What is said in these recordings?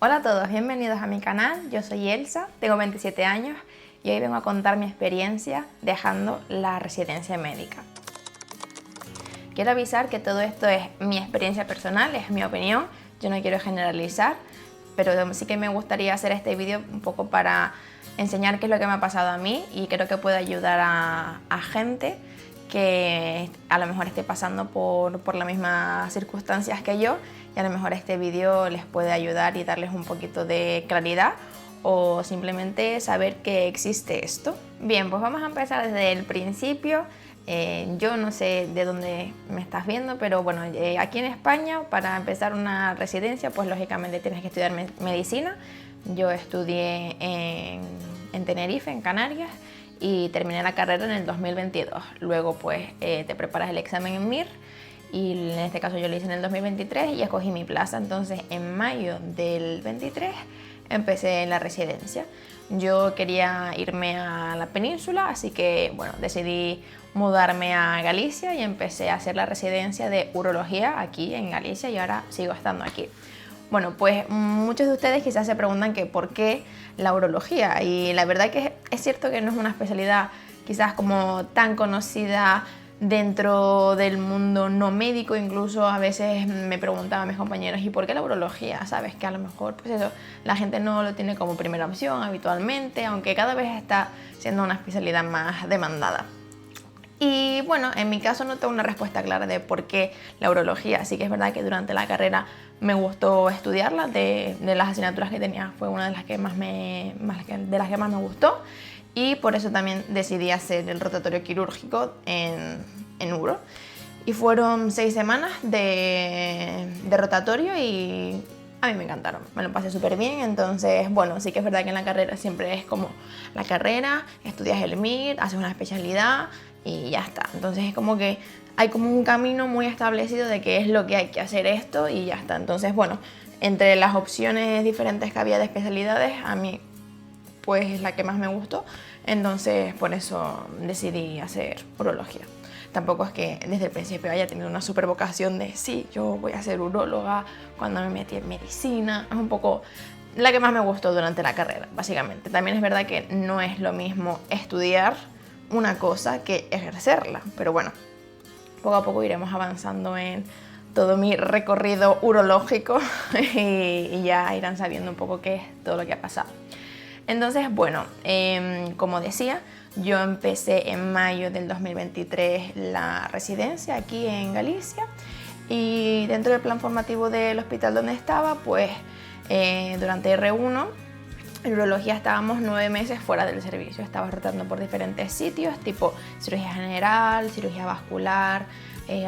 Hola a todos, bienvenidos a mi canal. Yo soy Elsa, tengo 27 años y hoy vengo a contar mi experiencia dejando la residencia médica. Quiero avisar que todo esto es mi experiencia personal, es mi opinión, yo no quiero generalizar, pero sí que me gustaría hacer este vídeo un poco para enseñar qué es lo que me ha pasado a mí y creo que puede ayudar a gente que a lo mejor esté pasando por las mismas circunstancias que yo, y a lo mejor este vídeo les puede ayudar y darles un poquito de claridad o simplemente saber que existe esto. Bien, pues vamos a empezar desde el principio. Yo no sé de dónde me estás viendo, pero bueno, aquí en España para empezar una residencia pues lógicamente tienes que estudiar medicina. Yo estudié en Tenerife, en Canarias, y terminé la carrera en el 2022. Luego pues te preparas el examen en MIR y en este caso yo lo hice en el 2023 y escogí mi plaza. Entonces en mayo del 23 empecé en la residencia. Yo quería irme a la península, así que bueno, decidí mudarme a Galicia y empecé a hacer la residencia de urología aquí en Galicia y ahora sigo estando aquí. Bueno, pues muchos de ustedes quizás se preguntan que por qué la urología, y la verdad que es cierto que no es una especialidad quizás como tan conocida dentro del mundo no médico. Incluso a veces me preguntaban mis compañeros, ¿y por qué la urología? Sabes que a lo mejor pues eso, la gente no lo tiene como primera opción habitualmente, aunque cada vez está siendo una especialidad más demandada. Y bueno, en mi caso no tengo una respuesta clara de por qué la urología. Sí que es verdad que durante la carrera me gustó estudiarla, de las asignaturas que tenía fue una de las que más me gustó, y por eso también decidí hacer el rotatorio quirúrgico en uro. Y fueron 6 semanas de rotatorio y a mí me encantaron, me lo pasé súper bien. Entonces, bueno, sí que es verdad que en la carrera siempre es como la carrera, estudias el MIR, haces una especialidad y ya está. Entonces es como que hay como un camino muy establecido de qué es lo que hay que hacer esto y ya está. Entonces, bueno, entre las opciones diferentes que había de especialidades, a mí pues es la que más me gustó. Entonces, por eso decidí hacer urología. Tampoco es que desde el principio haya tenido una super vocación de sí, yo voy a ser uróloga cuando me metí en medicina. Es un poco la que más me gustó durante la carrera, básicamente. También es verdad que no es lo mismo estudiar una cosa que ejercerla, pero bueno, poco a poco iremos avanzando en todo mi recorrido urológico y ya irán sabiendo un poco qué es todo lo que ha pasado. Entonces, bueno, como decía, yo empecé en mayo del 2023 la residencia aquí en Galicia, y dentro del plan formativo del hospital donde estaba, pues durante R1 en urología estábamos 9 meses fuera del servicio. Estaba rotando por diferentes sitios, tipo cirugía general, cirugía vascular,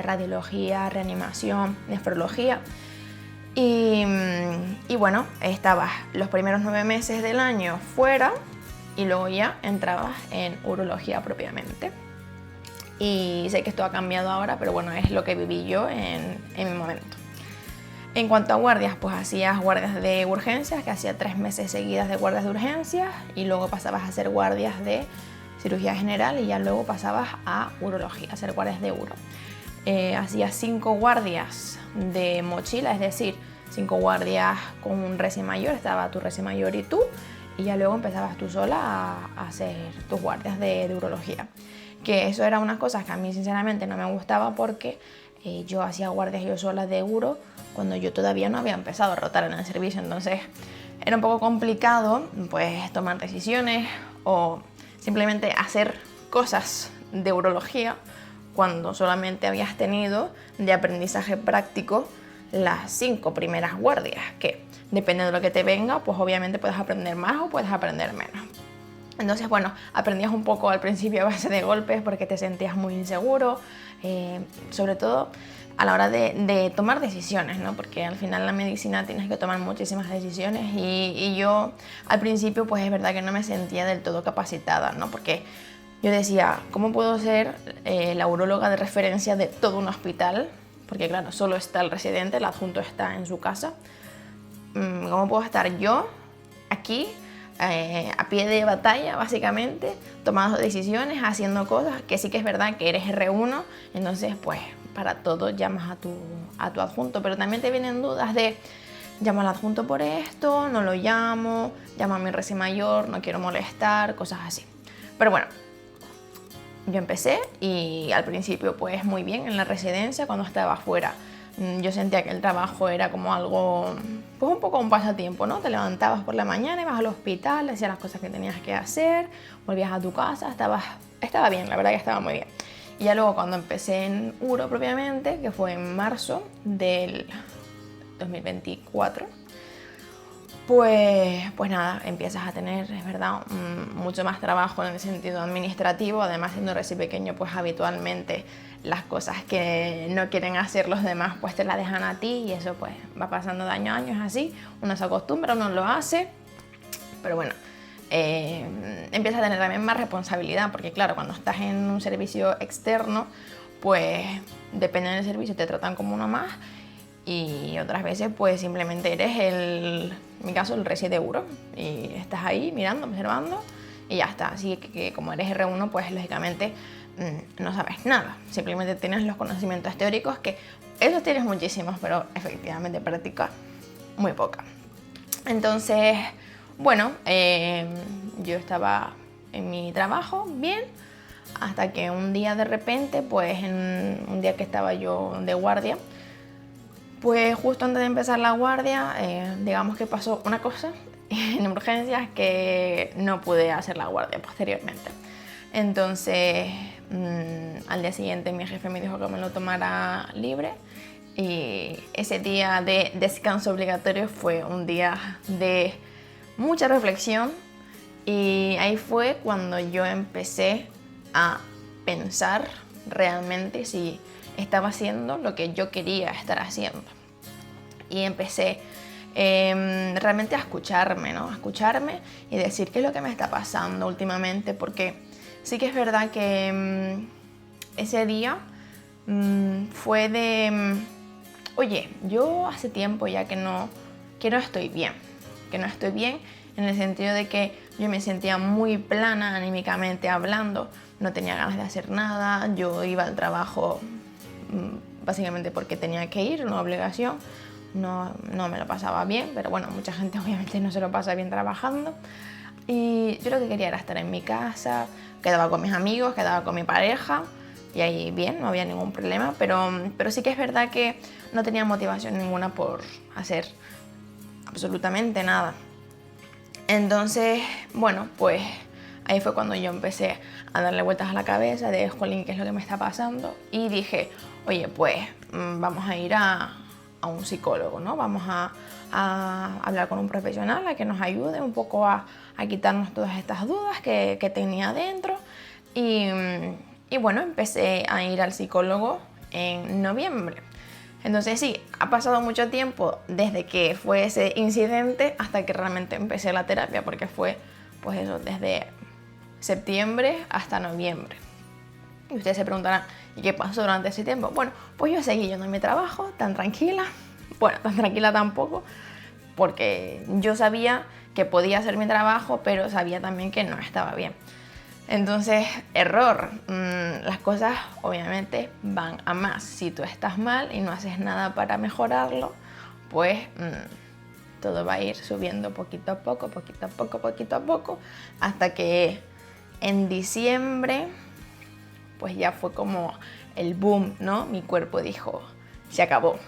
radiología, reanimación, nefrología. Y bueno, estabas los primeros 9 meses del año fuera y luego ya entrabas en urología propiamente. Y sé que esto ha cambiado ahora, pero bueno, es lo que viví yo en mi momento. En cuanto a guardias, pues hacías guardias de urgencias, que hacía 3 meses seguidas de guardias de urgencias, y luego pasabas a hacer guardias de cirugía general y ya luego pasabas a urología, a hacer guardias de uro. Hacías 5 guardias de mochila, es decir, 5 guardias con un resi mayor, estaba tu resi mayor y tú, y ya luego empezabas tú sola a hacer tus guardias de urología. Que eso era unas cosas que a mí sinceramente no me gustaba, porque yo hacía guardias yo sola de uro cuando yo todavía no había empezado a rotar en el servicio. Entonces era un poco complicado pues tomar decisiones o simplemente hacer cosas de urología cuando solamente habías tenido de aprendizaje práctico las 5 primeras guardias, que depende de lo que te venga, pues obviamente puedes aprender más o puedes aprender menos. Entonces, bueno, aprendías un poco al principio a base de golpes porque te sentías muy inseguro, sobre todo a la hora de tomar decisiones, ¿no? Porque al final en la medicina tienes que tomar muchísimas decisiones y yo al principio pues es verdad que no me sentía del todo capacitada, ¿no? Porque yo decía, ¿cómo puedo ser la uróloga de referencia de todo un hospital? Porque claro, solo está el residente, el adjunto está en su casa. ¿Cómo puedo estar yo aquí a pie de batalla, básicamente, tomando decisiones, haciendo cosas? Que sí que es verdad que eres R1, entonces pues para todo llamas a tu adjunto, pero también te vienen dudas de llamo al adjunto por esto, no lo llamo, llamo a mi reci mayor, no quiero molestar, cosas así. Pero bueno, yo empecé y al principio pues muy bien en la residencia. Cuando estaba afuera yo sentía que el trabajo era como algo, pues un poco un pasatiempo, ¿no? Te levantabas por la mañana, ibas al hospital, hacías las cosas que tenías que hacer, volvías a tu casa, estaba bien, la verdad que estaba muy bien. Y ya luego cuando empecé en URO propiamente, que fue en marzo del 2024, pues nada, empiezas a tener, es verdad, mucho más trabajo en el sentido administrativo. Además, siendo reci pequeño, pues habitualmente las cosas que no quieren hacer los demás, pues te las dejan a ti, y eso pues va pasando de año a año, es así. Uno se acostumbra, uno lo hace, pero bueno, empiezas a tener también más responsabilidad, porque claro, cuando estás en un servicio externo, pues depende del servicio, te tratan como uno más, y otras veces pues simplemente eres en mi caso, el reci de URO, y estás ahí mirando, observando, y ya está. Así que como eres R1, pues lógicamente no sabes nada, simplemente tienes los conocimientos teóricos, que esos tienes muchísimos, pero efectivamente práctica muy poca. Entonces, bueno, yo estaba en mi trabajo bien, hasta que un día de repente, pues en un día que estaba yo de guardia, pues justo antes de empezar la guardia, digamos que pasó una cosa en urgencias que no pude hacer la guardia posteriormente. Entonces, al día siguiente mi jefe me dijo que me lo tomara libre, y ese día de descanso obligatorio fue un día de mucha reflexión, y ahí fue cuando yo empecé a pensar realmente si estaba haciendo lo que yo quería estar haciendo. Y empecé realmente a escucharme, ¿no? A escucharme y decir qué es lo que me está pasando últimamente, porque sí que es verdad que ese día fue de, oye, yo hace tiempo ya que no estoy bien, en el sentido de que yo me sentía muy plana anímicamente hablando, no tenía ganas de hacer nada, yo iba al trabajo básicamente porque tenía que ir, una obligación, no me lo pasaba bien, pero bueno, mucha gente obviamente no se lo pasa bien trabajando, y yo lo que quería era estar en mi casa, quedaba con mis amigos, quedaba con mi pareja, y ahí bien, no había ningún problema, pero sí que es verdad que no tenía motivación ninguna por hacer absolutamente nada. Entonces, bueno, pues ahí fue cuando yo empecé a darle vueltas a la cabeza de, jolín, ¿qué es lo que me está pasando? Y dije, oye, pues vamos a ir a un psicólogo, ¿no? Vamos a hablar con un profesional a que nos ayude un poco a quitarnos todas estas dudas que tenía dentro. Y bueno, empecé a ir al psicólogo en noviembre. Entonces sí, ha pasado mucho tiempo desde que fue ese incidente hasta que realmente empecé la terapia, porque fue, pues eso, desde septiembre hasta noviembre. Y ustedes se preguntarán, ¿y qué pasó durante ese tiempo? Bueno, pues yo seguí yendo a mi trabajo tan tranquila, bueno, tan tranquila tampoco, porque yo sabía que podía hacer mi trabajo, pero sabía también que no estaba bien. Entonces, error, las cosas obviamente van a más. Si tú estás mal y no haces nada para mejorarlo, pues todo va a ir subiendo poquito a poco, hasta que en diciembre, pues ya fue como el boom, ¿no? Mi cuerpo dijo, se acabó,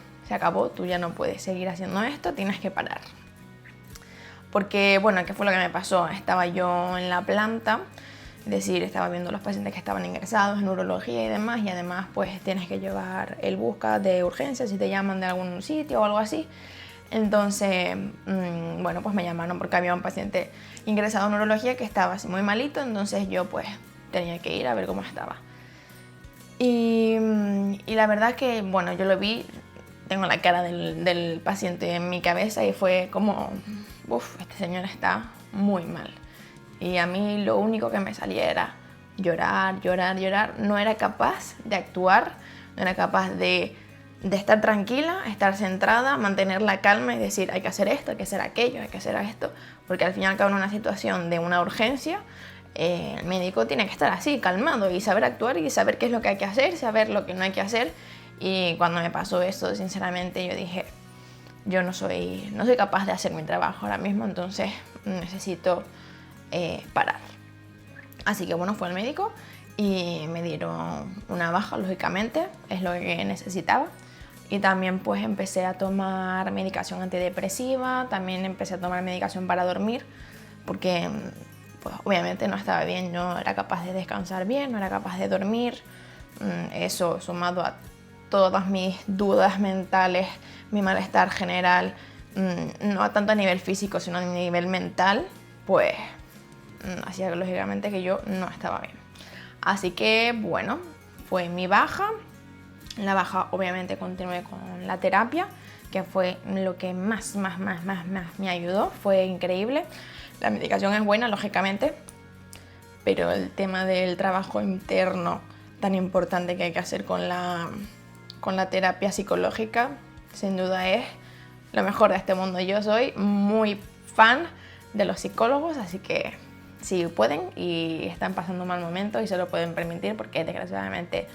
tú ya no puedes seguir haciendo esto, tienes que parar. Porque, bueno, ¿qué fue lo que me pasó? Estaba yo en la planta, es decir, estaba viendo los pacientes que estaban ingresados en urología y demás, y además pues tienes que llevar el busca de urgencias si te llaman de algún sitio o algo así. Entonces, bueno, pues me llamaron porque había un paciente ingresado en urología que estaba así muy malito, entonces yo pues tenía que ir a ver cómo estaba. Y la verdad que, bueno, yo lo vi, tengo la cara del paciente en mi cabeza y fue como, uff, este señor está muy mal. Y a mí lo único que me salía era llorar. No era capaz de actuar, no era capaz de estar tranquila, estar centrada, mantener la calma y decir hay que hacer esto, hay que hacer aquello, hay que hacer esto. Porque al fin y al cabo en una situación de una urgencia, el médico tiene que estar así, calmado, y saber actuar y saber qué es lo que hay que hacer, saber lo que no hay que hacer. Y cuando me pasó eso, sinceramente yo dije, yo no soy capaz de hacer mi trabajo ahora mismo, entonces necesito parar. Así que bueno, fue al médico y me dieron una baja, lógicamente, es lo que necesitaba. Y también pues empecé a tomar medicación antidepresiva, también empecé a tomar medicación para dormir, porque pues obviamente no estaba bien, no era capaz de descansar bien, no era capaz de dormir. Eso sumado a todas mis dudas mentales, mi malestar general, no tanto a nivel físico sino a nivel mental, pues hacía lógicamente que yo no estaba bien. Así que bueno, fue mi baja. En la baja obviamente continué con la terapia, que fue lo que más me ayudó, fue increíble. La medicación es buena, lógicamente, pero el tema del trabajo interno tan importante que hay que hacer con la terapia psicológica, sin duda es lo mejor de este mundo. Yo soy muy fan de los psicólogos, así que si pueden y están pasando un mal momento y se lo pueden permitir, porque desgraciadamente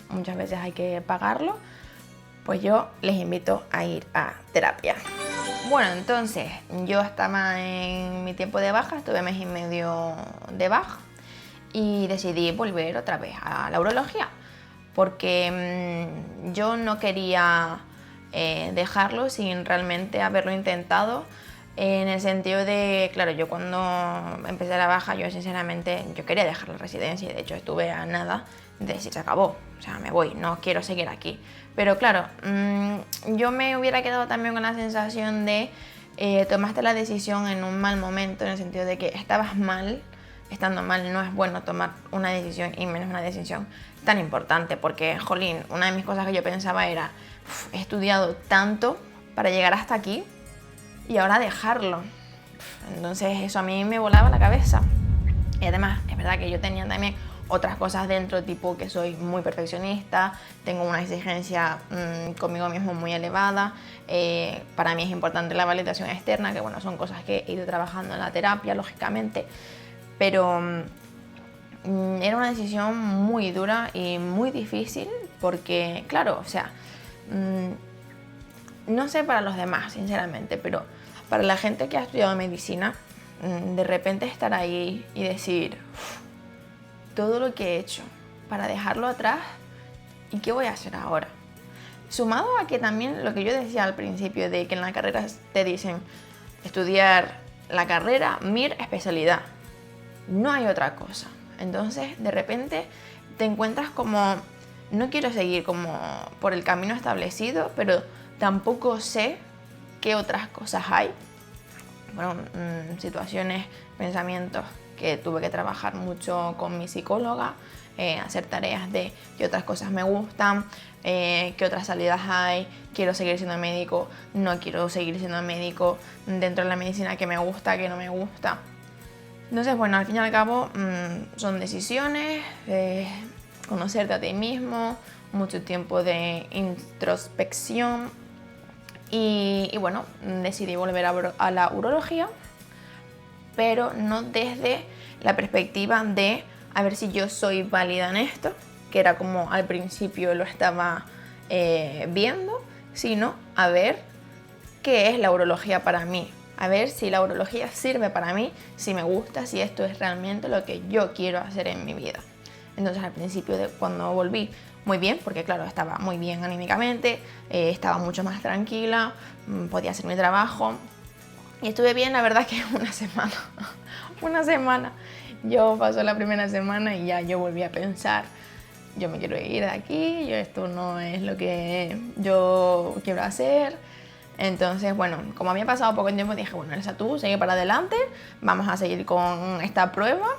muchas veces hay que pagarlo, pues yo les invito a ir a terapia. Bueno, entonces yo estaba en mi tiempo de baja, estuve mes y medio de baja y decidí volver otra vez a la urología, porque yo no quería dejarlo sin realmente haberlo intentado, en el sentido de, claro, yo cuando empecé la baja, yo sinceramente yo quería dejar la residencia y de hecho estuve a nada de decir se acabó, o sea, me voy, no quiero seguir aquí. Pero claro, yo me hubiera quedado también con la sensación de tomaste la decisión en un mal momento, en el sentido de que estabas mal. Estando mal no es bueno tomar una decisión, y menos una decisión tan importante, porque, jolín, una de mis cosas que yo pensaba era, he estudiado tanto para llegar hasta aquí y ahora dejarlo. Entonces eso a mí me volaba la cabeza. Y además es verdad que yo tenía también otras cosas dentro, tipo que soy muy perfeccionista, tengo una exigencia conmigo mismo muy elevada. Para mí es importante la validación externa, que bueno, son cosas que he ido trabajando en la terapia, lógicamente. Pero era una decisión muy dura y muy difícil, porque claro, o sea, no sé para los demás, sinceramente, pero para la gente que ha estudiado medicina, de repente estar ahí y decir, todo lo que he hecho para dejarlo atrás, ¿y qué voy a hacer ahora? Sumado a que también lo que yo decía al principio, de que en la carrera te dicen estudiar la carrera, MIR, especialidad. No hay otra cosa. Entonces, de repente te encuentras como, no quiero seguir como por el camino establecido, pero tampoco sé qué otras cosas hay. Bueno, situaciones, pensamientos que tuve que trabajar mucho con mi psicóloga, hacer tareas de qué otras cosas me gustan, qué otras salidas hay, quiero seguir siendo médico, no quiero seguir siendo médico, dentro de la medicina que me gusta, que no me gusta. Entonces, bueno, al fin y al cabo son decisiones, conocerte a ti mismo, mucho tiempo de introspección y bueno, decidí volver a la urología, pero no desde la perspectiva de a ver si yo soy válida en esto, que era como al principio lo estaba viendo, sino a ver qué es la urología para mí. A ver si la urología sirve para mí, si me gusta, si esto es realmente lo que yo quiero hacer en mi vida. Entonces al principio, cuando volví, muy bien, porque claro, estaba muy bien anímicamente, estaba mucho más tranquila, podía hacer mi trabajo. Y estuve bien, la verdad que una semana. Yo pasó la primera semana y ya yo volví a pensar, yo me quiero ir de aquí, esto no es lo que yo quiero hacer. Entonces, bueno, como había pasado poco tiempo, dije, bueno, Elsa, tú sigue para adelante, vamos a seguir con esta prueba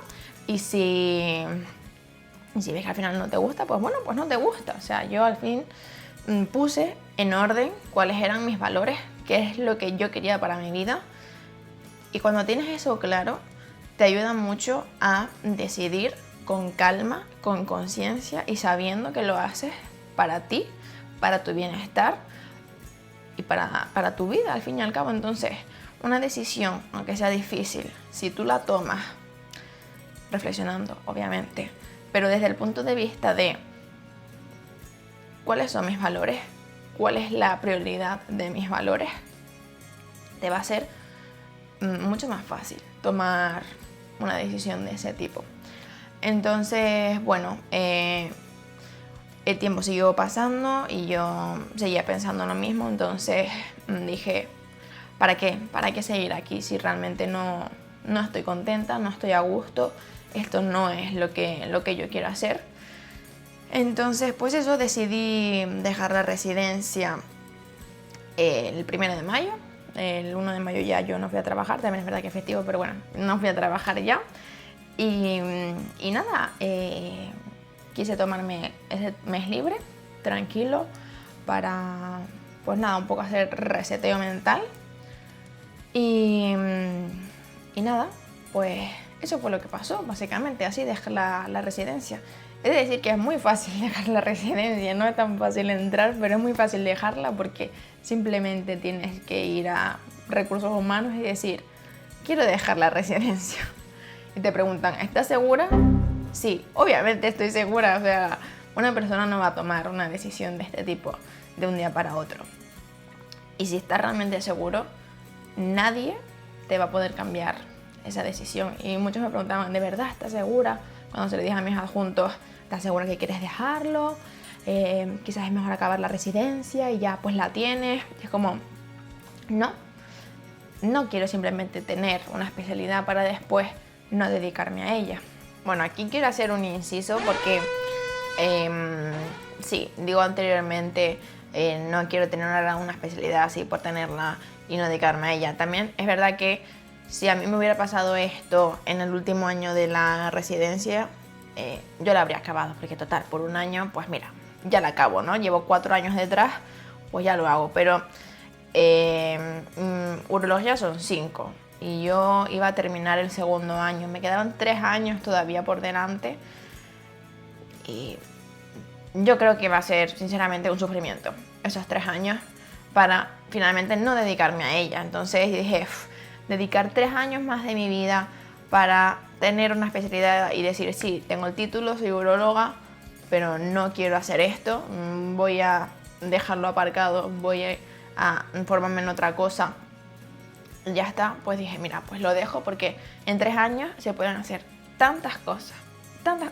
y si ves que al final no te gusta, pues bueno, pues no te gusta. O sea, yo al fin puse en orden cuáles eran mis valores, qué es lo que yo quería para mi vida, y cuando tienes eso claro, te ayuda mucho a decidir con calma, con conciencia y sabiendo que lo haces para ti, para tu bienestar y para tu vida, al fin y al cabo. Entonces, una decisión, aunque sea difícil, si tú la tomas reflexionando, obviamente, pero desde el punto de vista de cuáles son mis valores, cuál es la prioridad de mis valores, te va a ser mucho más fácil tomar una decisión de ese tipo. Entonces, bueno, el tiempo siguió pasando y yo seguía pensando lo mismo, entonces dije, ¿para qué? ¿Para qué seguir aquí si realmente no estoy contenta, no estoy a gusto? Esto no es lo que yo quiero hacer. Entonces, pues eso, decidí dejar la residencia el 1 de mayo. El 1 de mayo ya yo no fui a trabajar, también es verdad que es festivo, pero bueno, no fui a trabajar ya. Y nada, quise tomarme ese mes libre, tranquilo, para, pues nada, un poco hacer reseteo mental. Y nada, pues eso fue lo que pasó, básicamente, así dejé la residencia. Es decir, que es muy fácil dejar la residencia, no es tan fácil entrar, pero es muy fácil dejarla porque simplemente tienes que ir a recursos humanos y decir, quiero dejar la residencia. Y te preguntan, ¿estás segura? Sí, obviamente estoy segura, o sea, una persona no va a tomar una decisión de este tipo de un día para otro. Y si estás realmente seguro, nadie te va a poder cambiar esa decisión. Y muchos me preguntaban, ¿de verdad estás segura? Cuando se lo dije a mis adjuntos, ¿estás segura que quieres dejarlo? Quizás es mejor acabar la residencia y ya pues la tienes. Y es como, no quiero simplemente tener una especialidad para después no dedicarme a ella. Bueno, aquí quiero hacer un inciso porque, sí, digo anteriormente, no quiero tener una especialidad así por tenerla y no dedicarme a ella. También es verdad que si a mí me hubiera pasado esto en el último año de la residencia, yo la habría acabado, porque total, por un año, pues mira, ya la acabo, ¿no? Llevo 4 años detrás, pues ya lo hago, pero urología son 5 y yo iba a terminar el segundo año, me quedaban 3 años todavía por delante y yo creo que va a ser sinceramente un sufrimiento esos 3 años para finalmente no dedicarme a ella. Entonces dije, dedicar 3 años más de mi vida para tener una especialidad y decir, sí, tengo el título, soy uróloga, pero no quiero hacer esto, voy a dejarlo aparcado, voy a informarme en otra cosa. Ya está, pues dije, mira, pues lo dejo porque en 3 años se pueden hacer tantas cosas.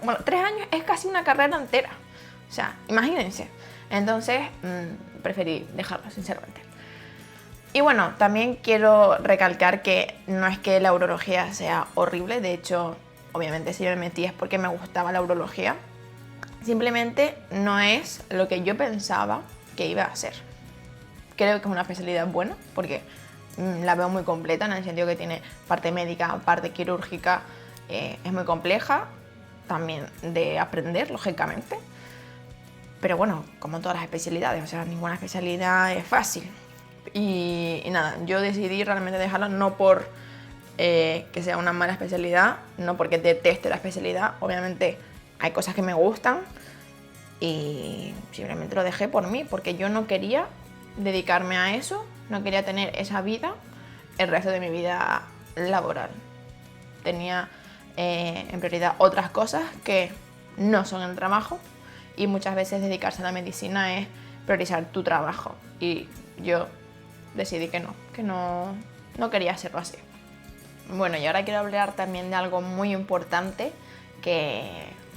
Bueno, 3 años es casi una carrera entera. O sea, imagínense. Entonces, preferí dejarlo, sinceramente. Y bueno, también quiero recalcar que no es que la urología sea horrible. De hecho, obviamente si me metí es porque me gustaba la urología. Simplemente no es lo que yo pensaba que iba a ser. Creo que es una especialidad buena porque la veo muy completa en el sentido que tiene parte médica, parte quirúrgica, es muy compleja también de aprender, lógicamente. Pero bueno, como todas las especialidades, o sea, ninguna especialidad es fácil. Y nada, yo decidí realmente dejarla no por que sea una mala especialidad, no porque deteste la especialidad, obviamente hay cosas que me gustan y simplemente lo dejé por mí, porque yo no quería dedicarme a eso, no quería tener esa vida el resto de mi vida laboral. Tenía en prioridad otras cosas que no son el trabajo y muchas veces dedicarse a la medicina es priorizar tu trabajo y yo decidí que no quería hacerlo así. Bueno, y ahora quiero hablar también de algo muy importante que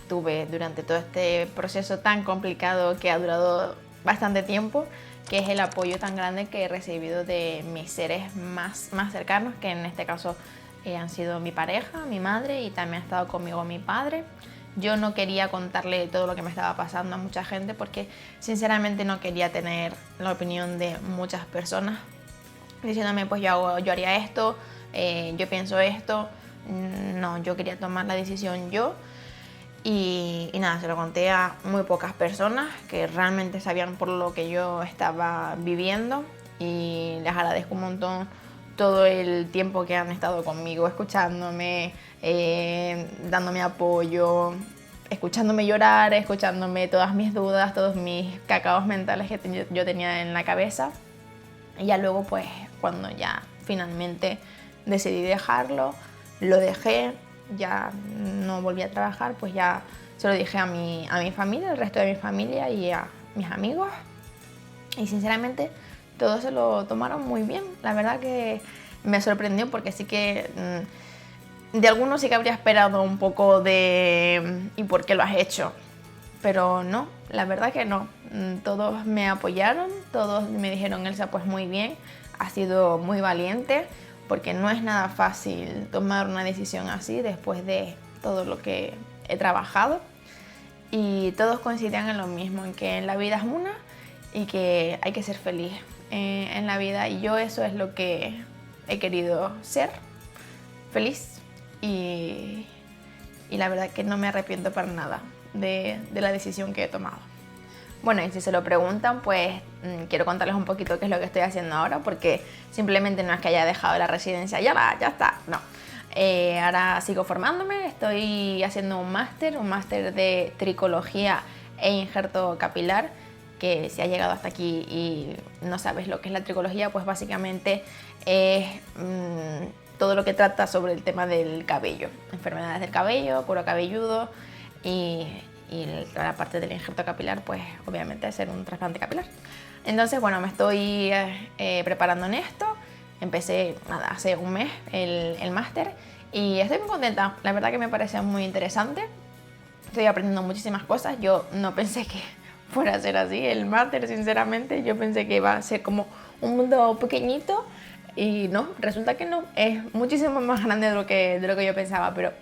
tuve durante todo este proceso tan complicado que ha durado bastante tiempo, que es el apoyo tan grande que he recibido de mis seres más cercanos, que en este caso han sido mi pareja, mi madre y también ha estado conmigo mi padre. Yo no quería contarle todo lo que me estaba pasando a mucha gente porque sinceramente no quería tener la opinión de muchas personas diciéndome pues yo haría esto, yo pienso esto. No, yo quería tomar la decisión yo y nada, se lo conté a muy pocas personas que realmente sabían por lo que yo estaba viviendo y les agradezco un montón todo el tiempo que han estado conmigo, escuchándome, dándome apoyo, escuchándome llorar, escuchándome todas mis dudas, todos mis cacaos mentales que yo tenía en la cabeza. Y ya luego, pues, cuando ya finalmente decidí dejarlo, lo dejé, ya no volví a trabajar, pues ya se lo dije a mi familia, al resto de mi familia y a mis amigos. Y sinceramente todos se lo tomaron muy bien. La verdad que me sorprendió porque sí que de algunos sí que habría esperado un poco de ¿y por qué lo has hecho? Pero no, la verdad que no. Todos me apoyaron, todos me dijeron, Elsa, pues muy bien, has sido muy valiente, porque no es nada fácil tomar una decisión así después de todo lo que he trabajado. Y todos coincidían en lo mismo, en que la vida es una y que hay que ser feliz en la vida. Y yo eso es lo que he querido ser, feliz. Y la verdad que no me arrepiento para nada de la decisión que he tomado. Bueno, y si se lo preguntan, pues quiero contarles un poquito qué es lo que estoy haciendo ahora, porque simplemente no es que haya dejado la residencia, ya está, no. Ahora sigo formándome, estoy haciendo un máster de tricología e injerto capilar, que si has llegado hasta aquí y no sabes lo que es la tricología, pues básicamente es todo lo que trata sobre el tema del cabello, enfermedades del cabello, cuero cabelludo y la parte del injerto capilar, pues obviamente hacer un trasplante capilar. Entonces, bueno, me estoy preparando en esto. Empecé hace un mes el máster y estoy muy contenta. La verdad que me parece muy interesante. Estoy aprendiendo muchísimas cosas. Yo no pensé que fuera a ser así el máster, sinceramente. Yo pensé que iba a ser como un mundo pequeñito y no, resulta que no. Es muchísimo más grande de lo que yo pensaba, pero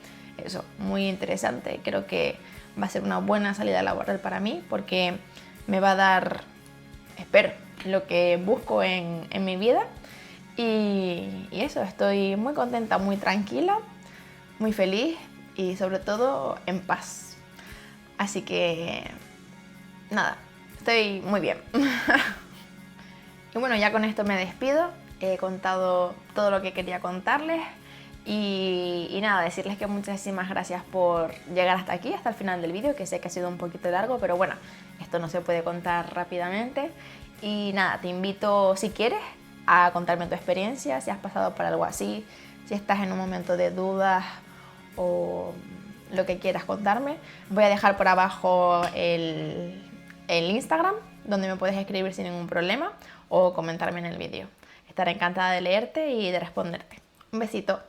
eso, muy interesante. Creo que va a ser una buena salida laboral para mí porque me va a dar, espero, lo que busco en mi vida. Y eso, estoy muy contenta, muy tranquila, muy feliz y sobre todo en paz. Así que nada, estoy muy bien. Y bueno, ya con esto me despido. He contado todo lo que quería contarles. Y nada, decirles que muchísimas gracias por llegar hasta aquí, hasta el final del vídeo, que sé que ha sido un poquito largo, pero bueno, esto no se puede contar rápidamente. Y nada, te invito, si quieres, a contarme tu experiencia, si has pasado por algo así, si estás en un momento de dudas o lo que quieras contarme. Voy a dejar por abajo el Instagram, donde me puedes escribir sin ningún problema o comentarme en el vídeo. Estaré encantada de leerte y de responderte. Un besito.